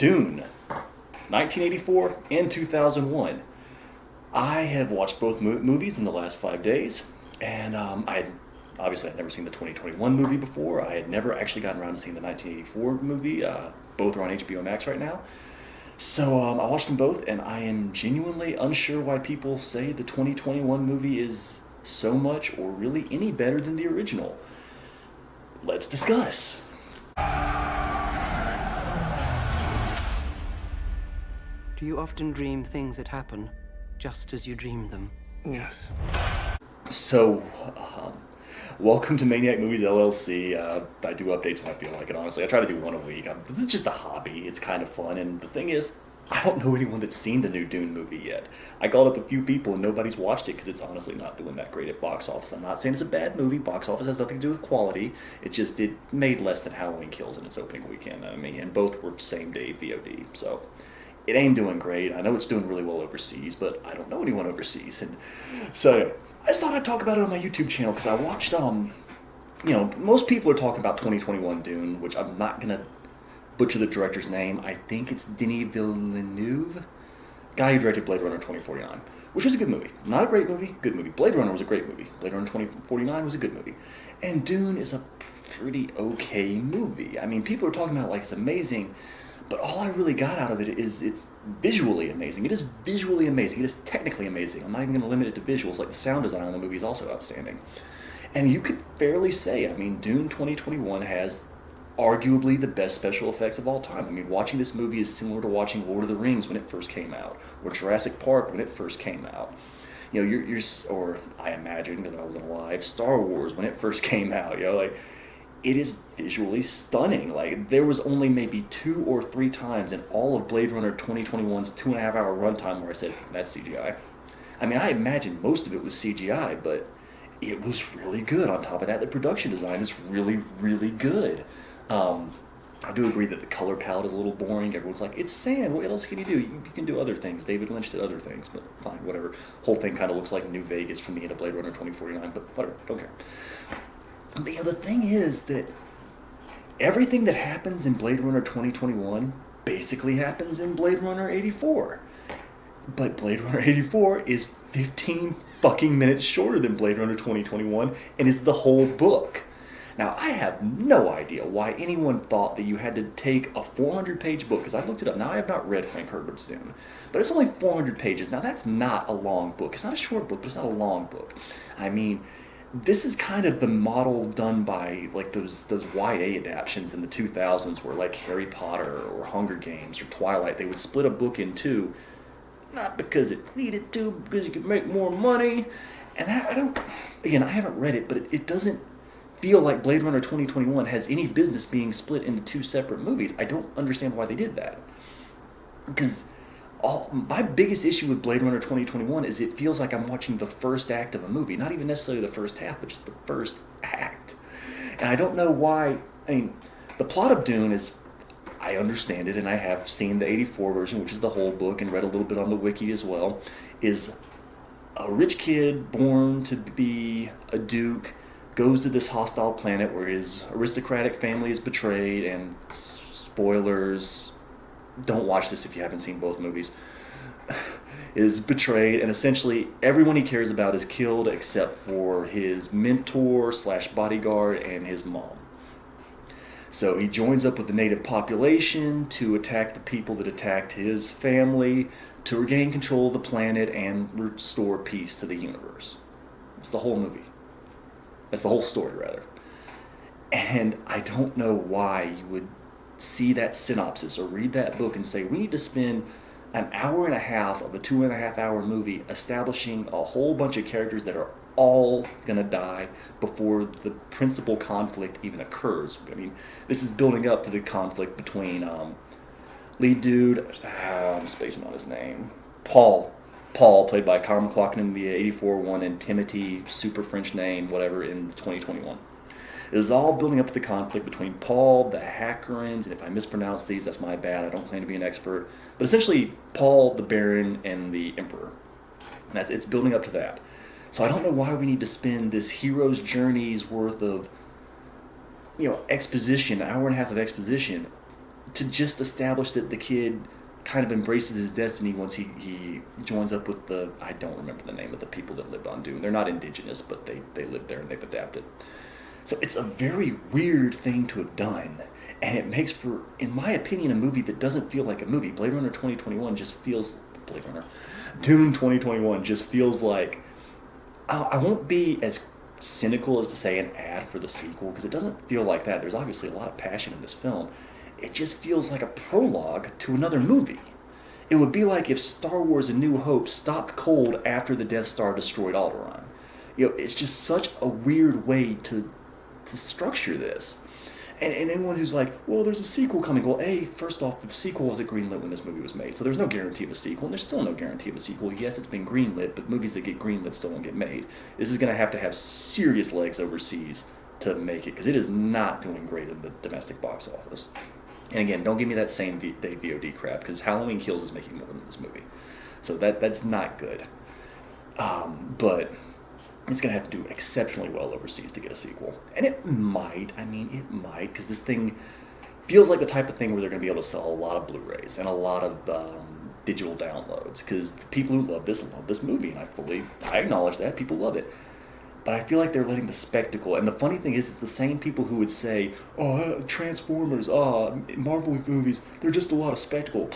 Dune, 1984 and 2001. I have watched both movies in the last 5 days, and obviously I'd never seen the 2021 movie before. I had never actually gotten around to seeing the 1984 movie. Both are on HBO Max right now. So I watched them both, and I am genuinely unsure why people say the 2021 movie is so much or really any better than the original. Let's discuss. Do you often dream things that happen just as you dreamed them? Yes. So, welcome to Maniac Movies LLC. I do updates when I feel like it, honestly. I try to do one a week. This is just a hobby. It's kind of fun. And the thing is, I don't know anyone that's seen the new Dune movie yet. I called up a few people and nobody's watched it because it's honestly not doing that great at box office. I'm not saying it's a bad movie. Box office has nothing to do with quality. It made less than Halloween Kills in its opening weekend. I mean, and both were same day VOD. So, it ain't doing great. I know it's doing really well overseas, but I don't know anyone overseas. And so, I just thought I'd talk about it on my YouTube channel because I watched, most people are talking about 2021 Dune, which I'm not going to butcher the director's name. I think it's Denis Villeneuve, guy who directed Blade Runner 2049, which was a good movie. Not a great movie, good movie. Blade Runner was a great movie. Blade Runner 2049 was a good movie. And Dune is a pretty okay movie. I mean, people are talking about like it's amazing, but all I really got out of it is it's visually amazing. It is visually amazing. It is technically amazing. I'm not even going to limit it to visuals. Like the sound design on the movie is also outstanding. And you could fairly say, I mean, Dune 2021 has arguably the best special effects of all time. I mean, watching this movie is similar to watching Lord of the Rings when it first came out, or Jurassic Park when it first came out. You know, or I imagine, because I wasn't alive, Star Wars when it first came out. You know, like, it is visually stunning. Like, there was only maybe 2 or 3 times in all of Blade Runner 2021's 2.5 hour runtime where I said, that's CGI. I mean, I imagine most of it was CGI, but it was really good. On top of that, the production design is really, really good. I do agree that the color palette is a little boring. Everyone's like, it's sand. What else can you do? You can do other things. David Lynch did other things, but fine, whatever. Whole thing kind of looks like New Vegas from the end of Blade Runner 2049, but whatever, don't care. The thing is that everything that happens in Blade Runner 2021 basically happens in Blade Runner 84. But Blade Runner 84 is 15 fucking minutes shorter than Blade Runner 2021 and is the whole book. Now, I have no idea why anyone thought that you had to take a 400-page book, because I looked it up. Now, I have not read Frank Herbert's Dune, but it's only 400 pages. Now, that's not a long book. It's not a short book, but it's not a long book. I mean, this is kind of the model done by like those YA adaptions in the 2000s where like Harry Potter or Hunger Games or Twilight, they would split a book in two, not because it needed to, because you could make more money. And I haven't read it, but it doesn't feel like Blade Runner 2021 has any business being split into 2 separate movies. I don't understand why they did that. Because my biggest issue with Blade Runner 2021 is it feels like I'm watching the first act of a movie. Not even necessarily the first half, but just the first act. And I don't know why. I mean, the plot of Dune is, I understand it, and I have seen the 84 version, which is the whole book, and read a little bit on the wiki as well, is a rich kid born to be a duke, goes to this hostile planet where his aristocratic family is betrayed, and spoilers, don't watch this if you haven't seen both movies, is betrayed, and essentially everyone he cares about is killed except for his mentor / bodyguard and his mom. So he joins up with the native population to attack the people that attacked his family, to regain control of the planet and restore peace to the universe. It's the whole movie. That's the whole story, rather. And I don't know why you would see that synopsis or read that book and say, we need to spend an hour and a half of a 2.5 hour movie establishing a whole bunch of characters that are all gonna die before the principal conflict even occurs. I mean, this is building up to the conflict between lead dude, I'm spacing on his name, Paul, played by Kyle MacLachlan in the 84 one, and Timothy, super French name, whatever, in 2021. It is all building up to the conflict between Paul, the Hackerins, and if I mispronounce these, that's my bad, I don't claim to be an expert, but essentially Paul, the Baron, and the Emperor. It's building up to that. So I don't know why we need to spend this hero's journey's worth of, exposition, an hour and a half of exposition, to just establish that the kid kind of embraces his destiny once he joins up with the, I don't remember the name of the people that lived on Dune. They're not indigenous, but they lived there and they've adapted. So it's a very weird thing to have done. And it makes for, in my opinion, a movie that doesn't feel like a movie. Blade Runner 2021 just feels, Blade Runner, Dune 2021 just feels like, I won't be as cynical as to say an ad for the sequel, because it doesn't feel like that. There's obviously a lot of passion in this film. It just feels like a prologue to another movie. It would be like if Star Wars A New Hope stopped cold after the Death Star destroyed Alderaan. It's just such a weird way to structure this. And anyone who's like, well, there's a sequel coming. Well, first off, the sequel wasn't greenlit when this movie was made, so there's no guarantee of a sequel, and there's still no guarantee of a sequel. Yes, it's been greenlit, but movies that get greenlit still don't get made. This is going to have serious legs overseas to make it, because it is not doing great in the domestic box office. And again, don't give me that same day VOD crap, because Halloween Kills is making more than this movie. So that's not good. But it's going to have to do exceptionally well overseas to get a sequel. And it might, because this thing feels like the type of thing where they're going to be able to sell a lot of Blu-rays and a lot of digital downloads, because the people who love this movie, and I acknowledge that, people love it. But I feel like they're letting the spectacle, and the funny thing is, it's the same people who would say, Transformers, Marvel movies, they're just a lot of spectacle.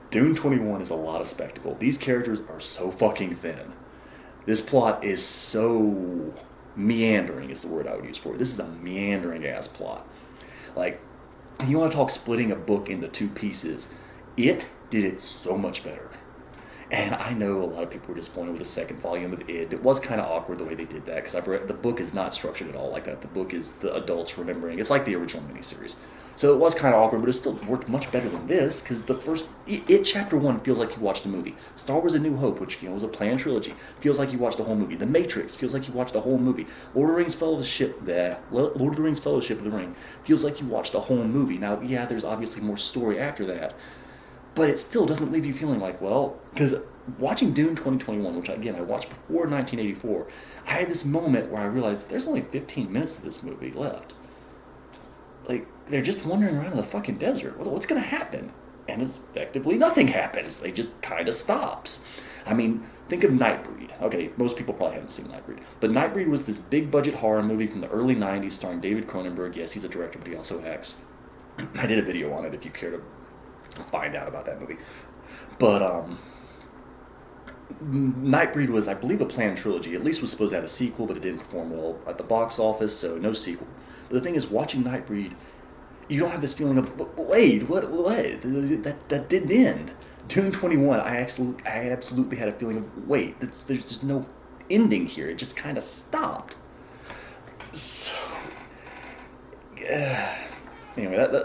Dune 21 is a lot of spectacle. These characters are so fucking thin. This plot is so meandering, is the word I would use for it. This is a meandering ass plot. Like, you want to talk splitting a book into two pieces. It did it so much better. And I know a lot of people were disappointed with the second volume of It. It was kind of awkward the way they did that, because I've read, the book is not structured at all like that. The book is the adults remembering. It's like the original miniseries. So it was kind of awkward, but it still worked much better than this, because the first, It Chapter 1 feels like you watched a movie. Star Wars A New Hope, which was a planned trilogy, feels like you watched the whole movie. The Matrix feels like you watched the whole movie. Lord of the Rings Fellowship of the Ring feels like you watched the whole movie. Now, yeah, there's obviously more story after that, but it still doesn't leave you feeling like, well, because watching Dune 2021, which again I watched before 1984, I had this moment where I realized there's only 15 minutes of this movie left. Like, they're just wandering around in the fucking desert. What's going to happen? And it's effectively nothing happens. They just kind of stops. I mean, think of Nightbreed. Okay, most people probably haven't seen Nightbreed. But Nightbreed was this big budget horror movie from the early 90s starring David Cronenberg. Yes, he's a director, but he also acts. I did a video on it if you care to find out about that movie. But, Nightbreed was, I believe, a planned trilogy. At least was supposed to have a sequel, but it didn't perform well at the box office, so no sequel. But the thing is, watching Nightbreed, you don't have this feeling of, wait, what? That didn't end. Dune 21, I absolutely had a feeling of, wait, there's just no ending here. It just kind of stopped. So, anyway,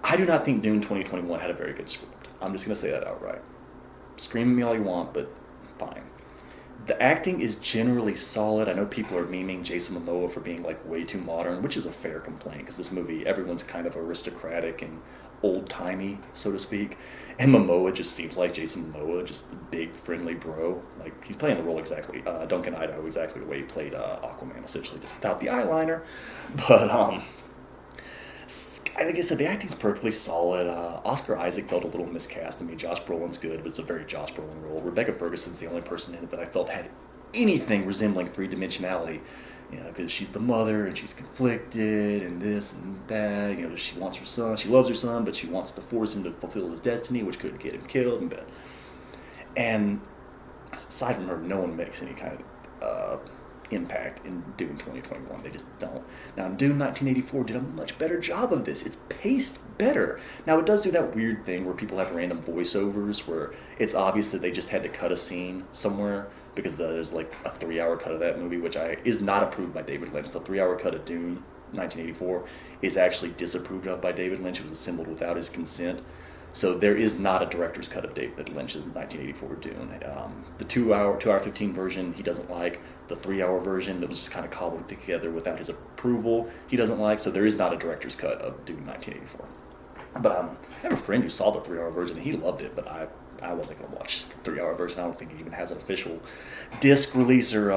I do not think Dune 2021 had a very good script. I'm just going to say that outright. Scream at me all you want, but fine. The acting is generally solid. I know people are memeing Jason Momoa for being like way too modern, which is a fair complaint, because this movie, everyone's kind of aristocratic and old-timey, so to speak. And Momoa just seems like Jason Momoa, just a big, friendly bro. Like, he's playing the role exactly, Duncan Idaho, exactly the way he played Aquaman, essentially, just without the eyeliner. But, like I said, the acting's perfectly solid. Oscar Isaac felt a little miscast. I mean, Josh Brolin's good, but it's a very Josh Brolin role. Rebecca Ferguson's the only person in it that I felt had anything resembling three-dimensionality. Because she's the mother, and she's conflicted, and this and that. She wants her son, she loves her son, but she wants to force him to fulfill his destiny, which could get him killed. And aside from her, no one makes any kind of impact in Dune 2021. They just don't. Now, Dune 1984 did a much better job of this. It's paced better. Now, it does do that weird thing where people have random voiceovers where it's obvious that they just had to cut a scene somewhere, because there's like a 3-hour cut of that movie, which is not approved by David Lynch. The 3-hour cut of Dune 1984 is actually disapproved of by David Lynch. It was assembled without his consent. So there is not a director's cut of David Lynch's 1984 Dune. The 2-hour 15 version he doesn't like. The 3-hour version that was just kind of cobbled together without his approval he doesn't like. So there is not a director's cut of Dune 1984. But I have a friend who saw the 3-hour version and he loved it, but I wasn't going to watch the 3-hour version. I don't think it even has an official disc release or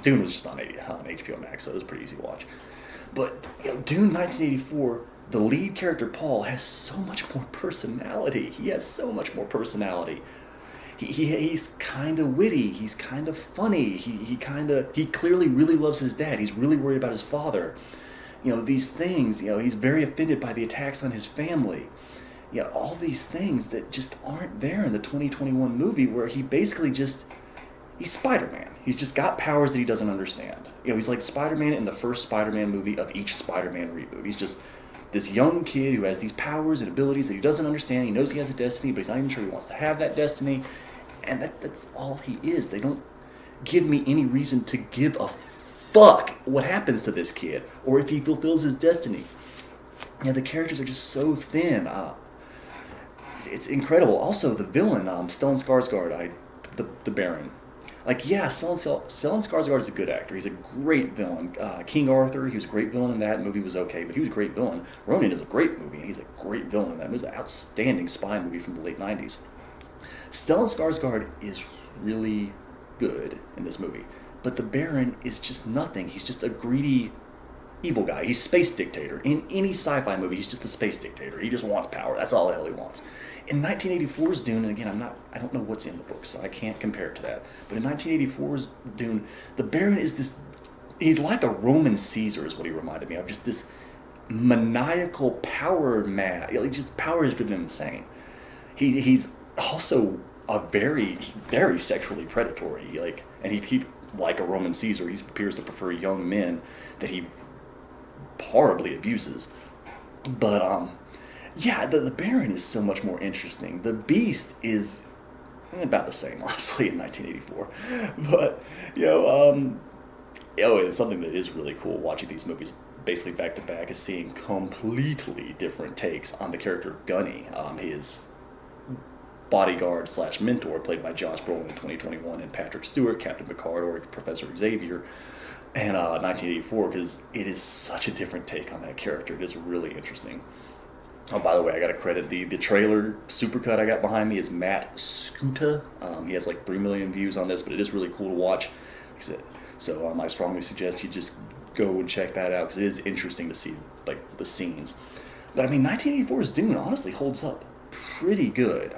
Dune was just on HBO Max, so it was pretty easy to watch. But Dune 1984 the lead character Paul has so much more personality. He has so much more personality. He's kind of witty. He's kind of funny. He clearly really loves his dad. He's really worried about his father. These things. He's very offended by the attacks on his family. All these things that just aren't there in the 2021 movie, where he basically he's Spider-Man. He's just got powers that he doesn't understand. He's like Spider-Man in the first Spider-Man movie of each Spider-Man reboot. He's just this young kid who has these powers and abilities that he doesn't understand. He knows he has a destiny, but he's not even sure he wants to have that destiny. And that's all he is. They don't give me any reason to give a fuck what happens to this kid or if he fulfills his destiny. The characters are just so thin. It's incredible. Also, the villain, Stellan Skarsgård, the Baron. Stellan Skarsgård is a good actor. He's a great villain. King Arthur, he was a great villain in that. The movie was okay, but he was a great villain. Ronin is a great movie, and he's a great villain in that. It was an outstanding spy movie from the late 90s. Stellan Skarsgård is really good in this movie, but the Baron is just nothing. He's just a greedy, evil guy. He's space dictator. In any sci-fi movie, he's just a space dictator. He just wants power. That's all the hell he wants. In 1984's Dune, and again, I don't know what's in the book, so I can't compare it to that. But in 1984's Dune, the Baron is he's like a Roman Caesar is what he reminded me of. Just this maniacal power mad. Just power has driven him insane. He's also a very, very sexually predatory. And he like a Roman Caesar, he appears to prefer young men that he horribly abuses. But the Baron is so much more interesting. The Beast is about the same, honestly, in 1984. But it's something that is really cool watching these movies basically back to back is seeing completely different takes on the character of Gunny. His bodyguard / mentor, played by Josh Brolin in 2021, and Patrick Stewart, Captain Picard, or Professor Xavier, and 1984, because it is such a different take on that character. It is really interesting. Oh, by the way, I got to credit the trailer supercut I got behind me is Matt Skuta. He has 3 million views on this, but it is really cool to watch. So I strongly suggest you just go and check that out, because it is interesting to see the scenes. But 1984's Dune honestly holds up pretty good.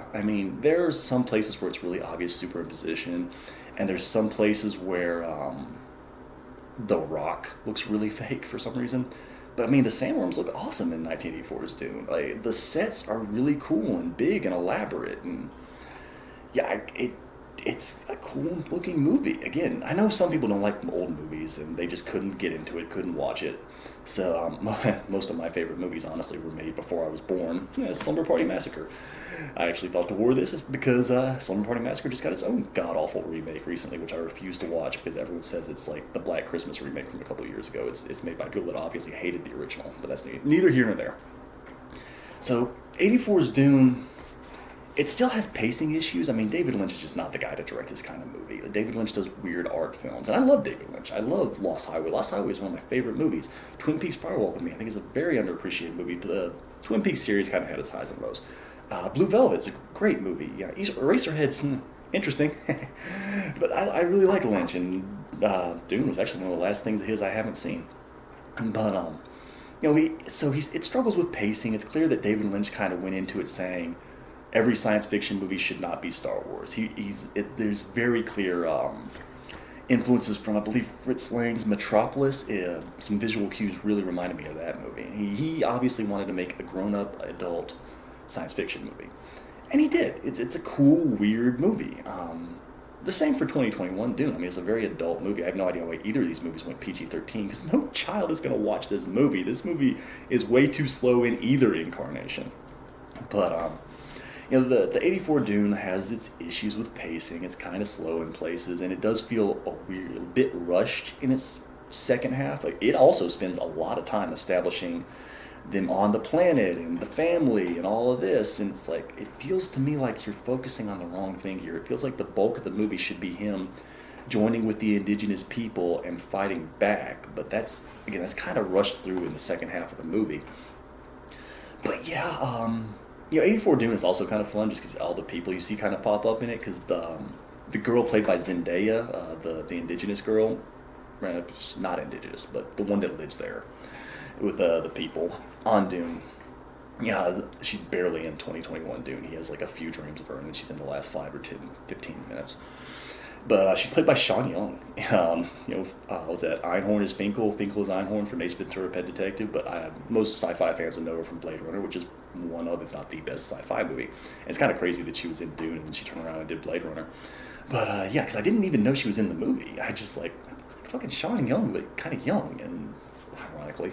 There's some places where it's really obvious superimposition, and there's some places where the rock looks really fake for some reason. But the sandworms look awesome in 1984's Dune. The sets are really cool and big and elaborate, and it's a cool looking movie. Again, I know some people don't like old movies and they just couldn't get into it, couldn't watch it. So most of my favorite movies, honestly, were made before I was born. Slumber Party Massacre. I actually thought to war this because Slumber Party Massacre just got its own god-awful remake recently, which I refuse to watch because everyone says it's like the Black Christmas remake from a couple of years ago. It's made by people that obviously hated the original, but that's neither here nor there. So 84's Dune, it still has pacing issues. David Lynch is just not the guy to direct this kind of movie. David Lynch does weird art films, and I love David Lynch. I love Lost Highway. Lost Highway is one of my favorite movies. Twin Peaks Fire Walk with Me, I think, is a very underappreciated movie. The Twin Peaks series kind of had its highs and lows. Blue Velvet's a great movie. Yeah, Eraserhead's interesting, but I really like Lynch, and Dune was actually one of the last things of his I haven't seen. But it struggles with pacing. It's clear that David Lynch kind of went into it saying every science fiction movie should not be Star Wars. There's very clear influences from, I believe, Fritz Lang's Metropolis. Some visual cues really reminded me of that movie. He obviously wanted to make a grown-up, adult science fiction movie. And he did. It's a cool, weird movie. The same for 2021 Dune. It's a very adult movie. I have no idea why either of these movies went PG-13, because no child is going to watch this movie. This movie is way too slow in either incarnation. But, the 84 Dune has its issues with pacing. It's kind of slow in places, and it does feel a bit rushed in its second half. It also spends a lot of time establishing them on the planet and the family and all of this, and it's it feels to me like you're focusing on the wrong thing here. It feels like the bulk of the movie should be him joining with the indigenous people and fighting back, but that's kind of rushed through in the second half of the movie. But 84 Dune is also kind of fun just because all the people you see kind of pop up in it, because the girl played by Zendaya, the indigenous girl, not indigenous, but the one that lives there with the people, on Dune. Yeah, she's barely in 2021 Dune. He has like a few dreams of her, and then she's in the last 5 or 10, 15 minutes. But she's played by Sean Young. Was that Einhorn is Finkel? Finkel is Einhorn from Ace Ventura: Pet Detective. But most sci-fi fans would know her from Blade Runner, which is one of, if not the best sci-fi movie. And it's kind of crazy that she was in Dune and then she turned around and did Blade Runner. But yeah, because I didn't even know she was in the movie. I just like, it's like fucking Sean Young, but kind of young, and ironically,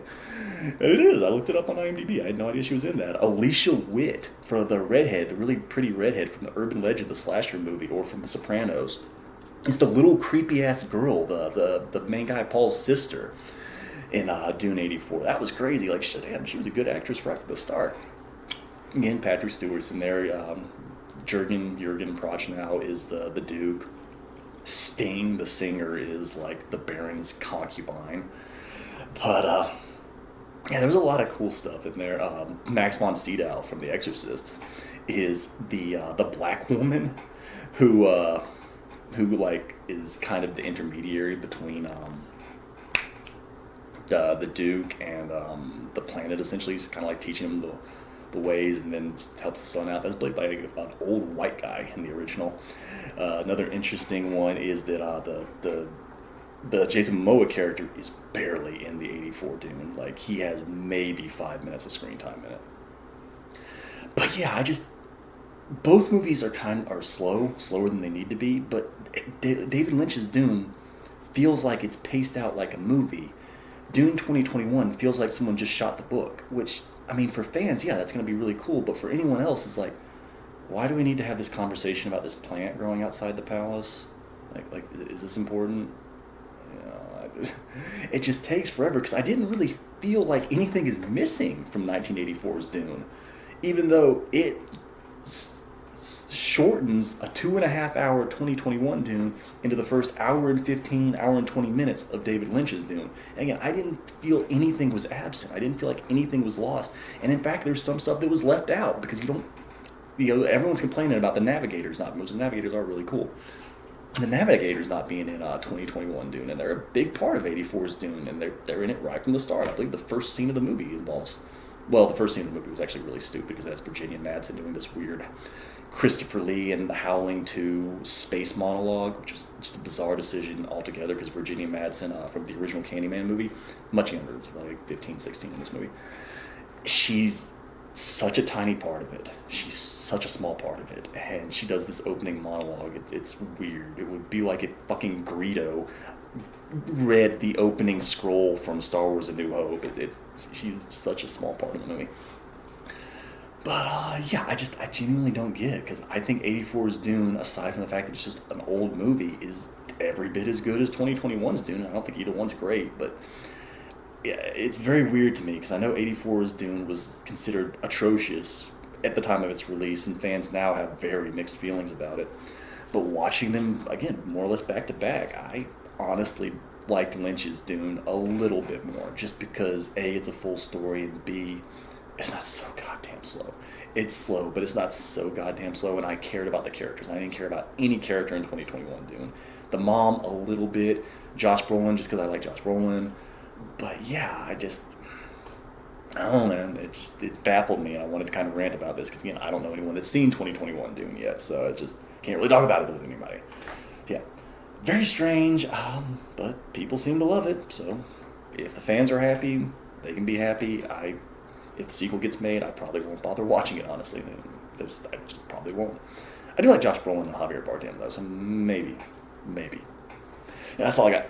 and it is. I looked it up on IMDb. I had no idea she was in that. Alicia Witt, for the redhead, the really pretty redhead from the Urban Legend, the slasher movie, or from The Sopranos. It's the little creepy ass girl, the main guy Paul's sister in Dune '84. That was crazy. Like, shit, damn, she was a good actress right from the start. Again, Patrick Stewart's in there. Jürgen Prochnow is the Duke. Sting, the singer, is like the Baron's concubine. But yeah, there's a lot of cool stuff in there. Max von Sydow from The Exorcist is the black woman who like is kind of the intermediary between the Duke and the planet. Essentially, he's kind of like teaching him the ways, and then helps the son out. That's played by an old white guy in the original. Another interesting one is that the Jason Momoa character is barely in the '84 Dune. Like, he has maybe 5 minutes of screen time in it. But yeah, both movies are slower than they need to be. But David Lynch's Dune feels like it's paced out like a movie. Dune 2021 feels like someone just shot the book, which, I mean, for fans, yeah, that's going to be really cool. But for anyone else, it's like, why do we need to have this conversation about this plant growing outside the palace? Like, is this important? It just takes forever, because I didn't really feel like anything is missing from 1984's Dune, even though it shortens a 2.5-hour 2021 Dune into the first hour and 15, hour and 20 minutes of David Lynch's Dune. And again, I didn't feel anything was absent. I didn't feel like anything was lost. And in fact, there's some stuff that was left out, because everyone's complaining about the Navigators not, most of the Navigators are really cool. The Navigators not being in 2021 Dune, and they're a big part of '84's Dune, and they're in it right from the start. I believe the first scene of the movie the first scene of the movie was actually really stupid, because that's Virginia Madsen doing this weird Christopher Lee and the Howling 2 space monologue, which was just a bizarre decision altogether, because Virginia Madsen from the original Candyman movie, much younger, like 15, 16 in this movie, she's such a tiny part of it. She's such a small part of it, and she does this opening monologue. It's weird. It would be like if fucking Greedo read the opening scroll from Star Wars: A New Hope. She's such a small part of the movie. But yeah, I genuinely don't get it, because I think '84's Dune, aside from the fact that it's just an old movie, is every bit as good as 2021's Dune. I don't think either one's great, but yeah, it's very weird to me, because I know '84's Dune was considered atrocious at the time of its release, and fans now have very mixed feelings about it. But watching them, again, more or less back to back, I honestly liked Lynch's Dune a little bit more, just because A, it's a full story, and B, it's not so goddamn slow. It's slow, but it's not so goddamn slow, and I cared about the characters. I didn't care about any character in 2021 Dune. The mom, a little bit. Josh Brolin, just because I like Josh Brolin. But yeah, I don't know, man. It baffled me, and I wanted to kind of rant about this, because again, I don't know anyone that's seen 2021 Dune yet, so I just can't really talk about it with anybody. Yeah, very strange, but people seem to love it, so if the fans are happy, they can be happy. If the sequel gets made, I probably won't bother watching it, honestly. I just probably won't. I do like Josh Brolin and Javier Bardem, though, so maybe. Yeah, that's all I got.